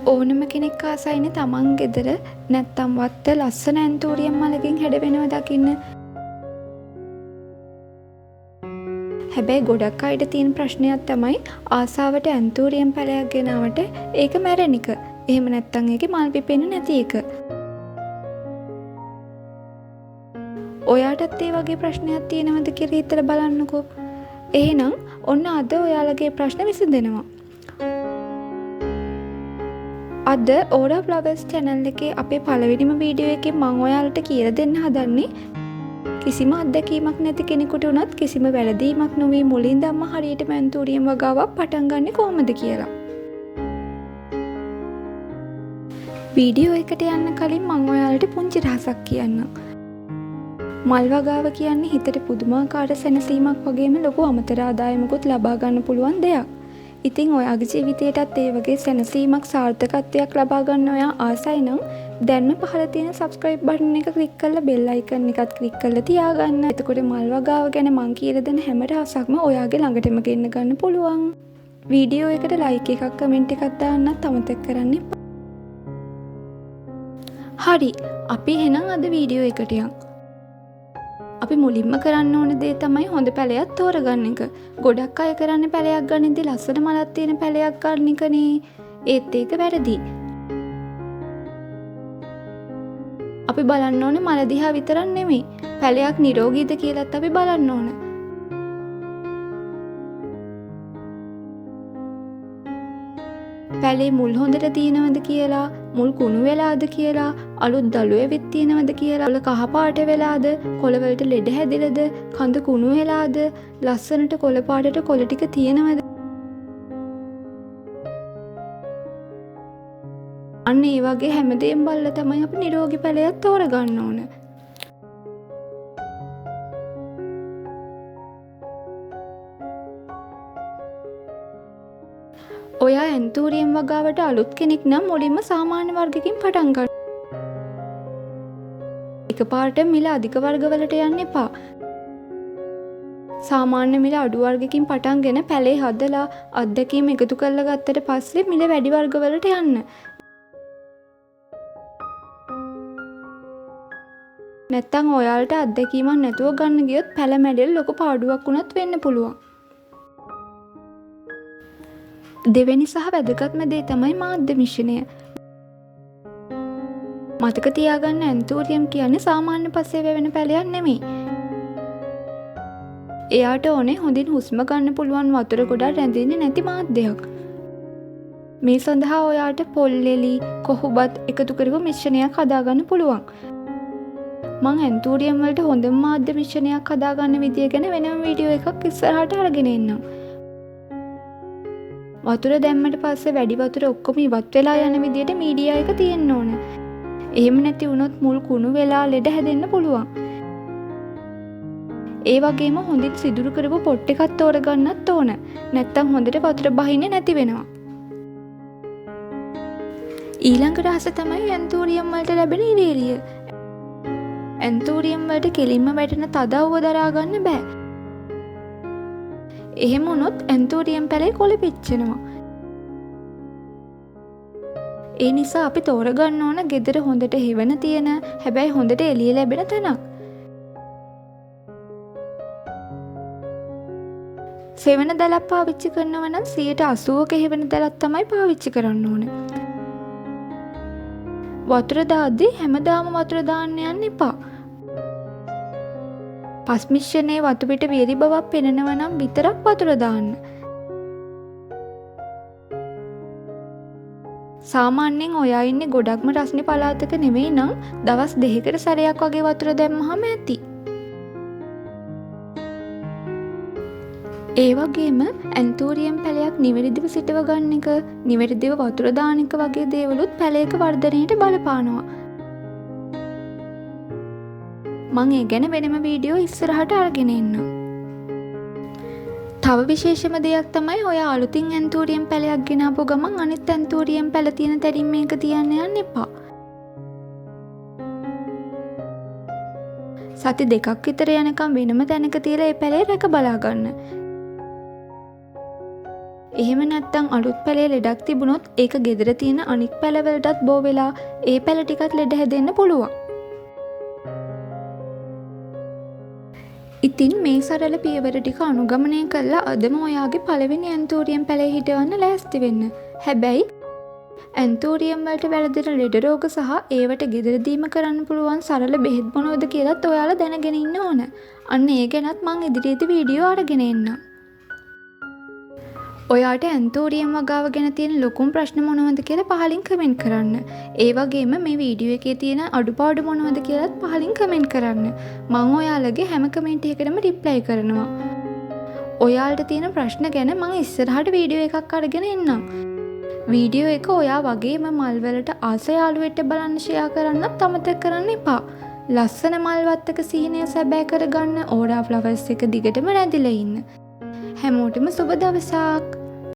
ඕනම කෙනෙක් ආසයිනේ තමන් ගෙදර නැත්තම් වත්ත ලස්සන ඇන්තූරියම් මලකින් හැඩවෙනව දකින්න. හැබැයි ගොඩක් අයට තියෙන ප්‍රශ්නයක් තමයි ආසාවට ඇන්තූරියම් පැලයක් ගෙනාවට ඒක මැරෙන එක. එහෙම නැත්තම් ඒකේ මල් පිපෙන්නේ නැති එක. ඔයාටත් ඒ වගේ ප්‍රශ්නයක් තියෙනවද කියලා හිතලා බලන්නකෝ. එහෙනම් ඔන්න අද ඔයාලගේ ප්‍රශ්න විසඳෙනවා. අද ඕඩා ෆ්ලවර්ස් channel එකේ අපේ පළවෙනිම වීඩියෝ එකේ මම ඔයාලට කියලා දෙන්න හදන්නේ කිසිම අත්දැකීමක් නැති කෙනෙකුට උනත් කිසිම වැරදීමක් නොවි මුලින්දම හරියටම ඇන්තූරියම් වගාවක් පටන් ගන්න කොහොමද කියලා. වීඩියෝ එකට යන්න කලින් මම ඔයාලට පුංචි රහසක් කියන්නම්. මල් වගාව කියන්නේ හිතට පුදුමාකාර සැනසීමක් වගේම ලොකු අමතර ආදායමකුත් ලබා ගන්න පුළුවන් දෙයක්. ඉතින් ඔයාගේ ජීවිතයටත් ඒ වගේ සැනසීමක් සාර්ථකත්වයක් ලබා ගන්න ඔයා ආසයි නම් දැන්ම පහළ තියෙන subscribe button එක click කරලා bell icon එකත් click කරලා තියාගන්න. එතකොට මල් වගාව ගැන මං කියලා දෙන හැම රහසක්ම ඔයාගේ ළඟටම ගෙන්න ගන්න පුළුවන්. වීඩියෝ එකට like එකක් comment එකක් දාන්නත් අමතක කරන්න එපා. හරි, අපි එහෙනම් අද වීඩියෝ එකට යමු. අපි මුලින්ම කරන්න ඕන දේ තමයි හොඳ පැලයක් තෝරගන්න එක. ගොඩක් අය කරන්නේ පැලයක් ගන්නදී ලස්සන මලක් තියෙන පැලයක් ගන්න එකනේ. ඒත් ඒක වැරදි. අපි බලන්න ඕනේ මල දිහා විතරක් නෙමෙයි. පැලයක් නිරෝගීද කියලාත් අපි බලන්න ඕන. පැලේ මුල් හොඳට තියෙනවද කියලා, මුල් කුණු වෙලාද කියලා, අලුත් දළු එවිත් තියෙනවද කියලා, කොළ කහ පාට වෙලාද, කොළ වලට ලෙඩ හැදිලාද, කඳ කුණු වෙලාද, ලස්සනට කොළ පාටට කොළ ටික තියෙනවද? අන්න ඒ වගේ හැමදේම බලලා තමයි අපි නිරෝගී පැලයක් තෝරගන්න ඕන. ඔයා ඇන්තූරියම් වගාවට අලුත් කෙනෙක් නම් මුලින්ම සාමාන්‍ය වර්ගකින් පටන් ගන්න. එකපාරට මිල අධික වර්ගවලට යන්න එපා. සාමාන්‍ය මිල අඩු වර්ගකින් පටන්ගෙන පැලේ හදලා අත්දැකීම් එකතු කරලා ගත්තට පස්සේ මිල වැඩි වර්ගවලට යන්න. නැත්තම් ඔයාලට අත්දැකීමක් නැතුව ගන්න ගියොත් පැල මැඩෙල් ලොකු පාඩුවක් වුණත් වෙන්න පුළුවන්. දෙවෙනි සහ වැදගත්ම දේ තමයි මාධ්‍ය මිශ්‍රණය. මතක තියාගන්න ඇන්තූරියම් කියන්නේ සාමාන්‍ය පස්සේ වැවෙන පැලයක් නෙමෙයි. එයාට ඕනේ හොඳින් හුස්ම ගන්න පුළුවන් වතුර ගොඩක් රැඳෙන්නේ නැති මාධ්‍යයක්. මේ සඳහා ඔයාට පොල් එලි, කොහොබත් එකතු කරපු මිශ්‍රණයක් හදාගන්න පුළුවන්. මං ඇන්තූරියම් වලට හොඳම මාධ්‍ය මිශ්‍රණයක් හදාගන්න විදිය ගැන වෙනම වීඩියෝ එකක් ඉස්සරහට අරගෙන එන්නම්. වතුර දැම්මට පස්සේ වැඩි වතුර ඔක්කොම ඉවත් වෙලා යන විදියට මීඩියා එක තියෙන්න ඕන. එහෙම නැති වුණොත් මුල් කුණු වෙලා ලෙඩ හැදෙන්න පුළුවන්. ඒ වගේම හොඳින් සිදුරු කරපු පොට් එකක් තෝරගන්නත් ඕන. නැත්තම් හොඳට වතුර බහින්නේ නැති වෙනවා. ඊළඟ රහස තමයි ඇන්තූරියම් වලට ලැබෙන ඉරේලිය. ඇන්තූරියම් වලට කෙලින්ම වැටෙන තදව්ව දරා ගන්න බෑ. එහෙම වුණොත් ඇන්තූරියම් පැලේ කොළ පිච්චෙනවා. ඒ නිසා අපි තෝරගන්න ඕන ගෙදර හොඳට හෙවණ තියෙන, හැබැයි හොඳට එළිය ලැබෙන තැනක්. සෙවණ දලක් පාවිච්චි කරනවා නම් 80%ක හෙවණ දලක් තමයි පාවිච්චි කරන්න ඕන. වතුර දාද්දී හැමදාම වතුර දාන්න යන්න එපා. පස් මිශ්‍රණයේ වතු පිට වියලි බවක් පෙනෙනවා නම් විතරක් වතුර දාන්න. සාමාන්‍යයෙන් ඔයා ඉන්නේ ගොඩක්ම රස්නේ පළාතක නෙවෙයි නම් දවස් 2කට සැරයක් වගේ වතුර දැම්මහම ඇති. ඒ වගේම ඇන්තූරියම් පැලයක් නිවැරදිව සිටව ගන්න එක, නිවැරදිව වතුර දාන එක වගේ දේවලුත් පැලයක වර්ධනයට බලපානවා. මං ඒ ගැන වෙනම වීඩියෝ ඉස්සරහට අරගෙන එන්නම්. තව විශේෂම දෙයක් තමයි ඔයා අලුතින් ඇන්තූරියම් පැලයක් ගෙනාපු ගමන් අනිත් ඇන්තූරියම් පැල තියෙන තැනින් මේක තියන්න යන්න එපා. සති 2ක් විතර යනකම් වෙනම තැනක තියලා ඒ පැලේ රැක බලා ගන්න. එහෙම නැත්තම් අලුත් පැලේ ලෙඩක් තිබුණොත් ඒක ගෙදර තියෙන අනික් පැලවලටත් බෝ වෙලා ඒ පැල ටිකත් ලෙඩ හැදෙන්න පුළුවන්. ඉතින් මේ සරල පියවර ටික අනුගමනය කළා අදම ඔයාගේ පළවෙනි ඇන්තූරියම් පැලේ හිටවන්න ලෑස්ති වෙන්න. හැබැයි ඇන්තූරියම් වලට වැළඳෙන ලෙඩ රෝග සහ ඒවට ගෙදරදීම කරන්න පුළුවන් සරල බෙහෙත් මොනවද කියලාත් ඔයාලා දැනගෙන ඉන්න ඕන. අන්න ඒ ගැනත් මං ඉදිරියේදී වීඩියෝ අරගෙන එන්නම්. ඔයාට ඇන්තූරියම් වගාව ගැන තියෙන ලොකුම ප්‍රශ්න මොනවද කියලා පහලින් කමෙන්ට් කරන්න. ඒ වගේම මේ වීඩියෝ එකේ තියෙන අඩුපාඩු මොනවද කියලාත් පහලින් කමෙන්ට් කරන්න. මම ඔයාලගේ හැම කමෙන්ට් එකකටම රිප්ලයි කරනවා. ඔයාලට තියෙන ප්‍රශ්න ගැන මම ඉස්සරහට වීඩියෝ එකක් අරගෙන එන්නම්. වීඩියෝ එක ඔයා වගේම මල් වලට ආස යාළුවෙක්ට බලන්න ෂෙයා කරන්නත් අමතක කරන්න එපා. ලස්සන මල් වත්තක සීනය සැබෑ කරගන්න ඕරා ෆ්ලවර්ස් එක දිගටම රැඳිලා ඉන්න. හැමෝටම සුබ දවසක්.